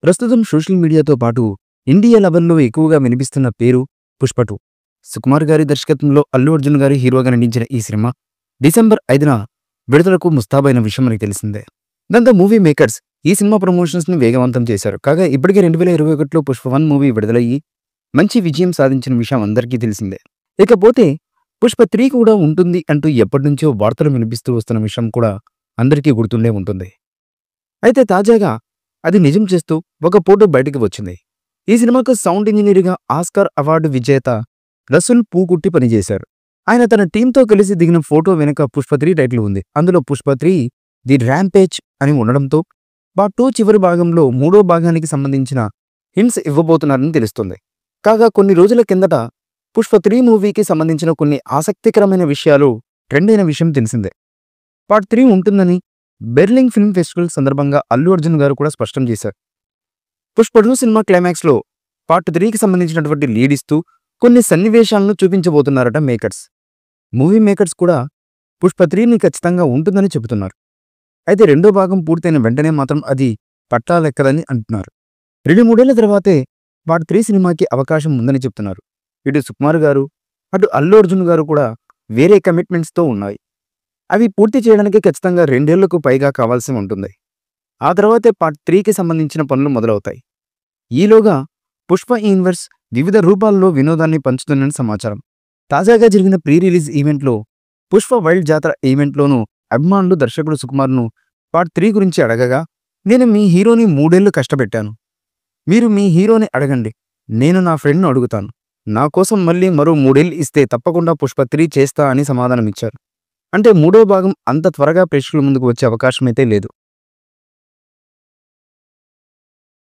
ప్రస్తుతం సోషల్ మీడియాతో పాటు ఇండియా లెవెల్లో ఎక్కువగా వినిపిస్తున్న పేరు పుష్ప 2. సుకుమార్ గారి దర్శకత్వంలో అల్లు అర్జున్ గారి హీరోగా నటించిన ఈ సినిమా డిసెంబర్ 5న విడుదలకు ముస్తాబైన విషయం మనకి తెలిసిందే. దాంతో మూవీ మేకర్స్ ఈ సినిమా ప్రమోషన్స్ ని వేగవంతం చేశారు. కాగా ఇప్పటికే 2021లో పుష్ప 1 మూవీ విడుదలయ్యి మంచి విజయం సాధించిన విషయం అందరికీ తెలిసిందే. ఇకపోతే పుష్ప 3 కూడా ఉంటుంది అంటూ ఎప్పటినుంచో వార్తలు వినిపిస్తూ వస్తున్న విషయం కూడా అందరికీ గుర్తుండే ఉంటుంది. అయితే తాజాగా అది నిజం చేస్తూ ఒక ఫోటో బయటకు వచ్చింది. ఈ సినిమాకు సౌండ్ ఇంజనీర్గా ఆస్కార్ అవార్డు విజేత రసూల్ పూకుట్టి పనిచేశారు. ఆయన తన టీంతో కలిసి దిగిన ఫోటో వెనుక పుష్ప 3 టైటిల్ ఉంది. అందులో పుష్ప 3 ది ర్యాంపేజ్ అని ఉండడంతో పార్ట్ 2 చివరి భాగంలో మూడో భాగానికి సంబంధించిన హింట్స్ ఇవ్వబోతున్నారని తెలుస్తుంది. కాగా కొన్ని రోజుల కిందట పుష్ప 3 మూవీకి సంబంధించిన కొన్ని ఆసక్తికరమైన విషయాలు ట్రెండ్ అయిన విషయం తెలిసిందే. పార్ట్ 3 ఉంటుందని బెర్లిన్ ఫిల్మ్ ఫెస్టివల్ సందర్భంగా అల్లు అర్జున్ గారు కూడా స్పష్టం చేశారు. పుష్ప 2 సినిమా క్లైమాక్స్లో పార్ట్ 3కి సంబంధించినటువంటి లీడ్ ఇస్తూ కొన్ని సన్నివేశాలను చూపించబోతున్నారట మేకర్స్. మూవీ మేకర్స్ కూడా పుష్ప 3ని ఖచ్చితంగా ఉంటుందని చెబుతున్నారు. అయితే రెండో భాగం పూర్తయిన వెంటనే మాత్రం అది పట్టాలెక్కదని అంటున్నారు. 2-3 ఏళ్ల తర్వాతే పార్ట్ 3 సినిమాకి అవకాశం ఉందని చెప్తున్నారు. ఇటు సుకుమార్ గారు అటు అల్లు అర్జున్ గారు కూడా వేరే కమిట్మెంట్స్తో ఉన్నాయి. అవి పూర్తి చేయడానికి ఖచ్చితంగా 2 ఏళ్లకు పైగా కావాల్సి ఉంటుంది. ఆ తర్వాతే పార్ట్ 3కి సంబంధించిన పనులు మొదలవుతాయి. ఈలోగా పుష్ప యూనివర్స్ వివిధ రూపాల్లో వినోదాన్ని పంచుతుందని సమాచారం. తాజాగా జరిగిన ప్రీ రిలీజ్ ఈవెంట్లో పుష్ప వైల్డ్ జాతర ఈవెంట్లోనూ అభిమానులు దర్శకుడు సుకుమార్ను పార్ట్ 3 గురించి అడగగా, నేను మీ హీరోని 3 ఏళ్లు కష్టపెట్టాను. మీరు మీ హీరోని అడగండి, నేను నా ఫ్రెండ్ను అడుగుతాను. నా కోసం మళ్ళీ మరో 3 ఏళ్లు ఇస్తే తప్పకుండా పుష్ప 3 చేస్తా అని సమాధానమిచ్చారు. అంటే మూడో భాగం అంత త్వరగా ప్రేక్షకుల ముందుకు వచ్చే అవకాశమైతే లేదు.